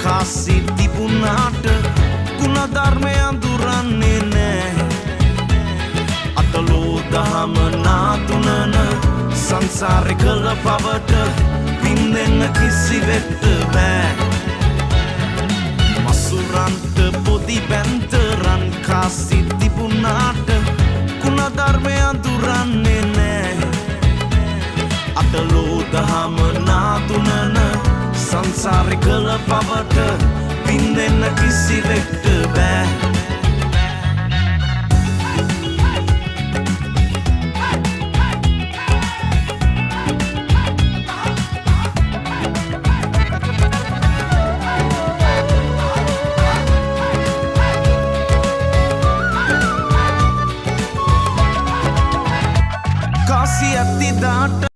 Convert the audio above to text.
කාසි තිබුණාට ගුණධර්මය අඳුරන්නේ නෑ අතලෝ දහම නාතුනන සංසාරේ කළ පවට පින්නෙන්න කිසිවෙක්ට බෑ මසුරන්ට පොදි බැන්තරන් කාසි තිබුණාට ගුණධර්මය අඳුරන්නේ නෑ අතලෝ දහම නාතුනන සංසාරේ කළ පවට පින්නෙන්න කිසිවෙක්ට බෑ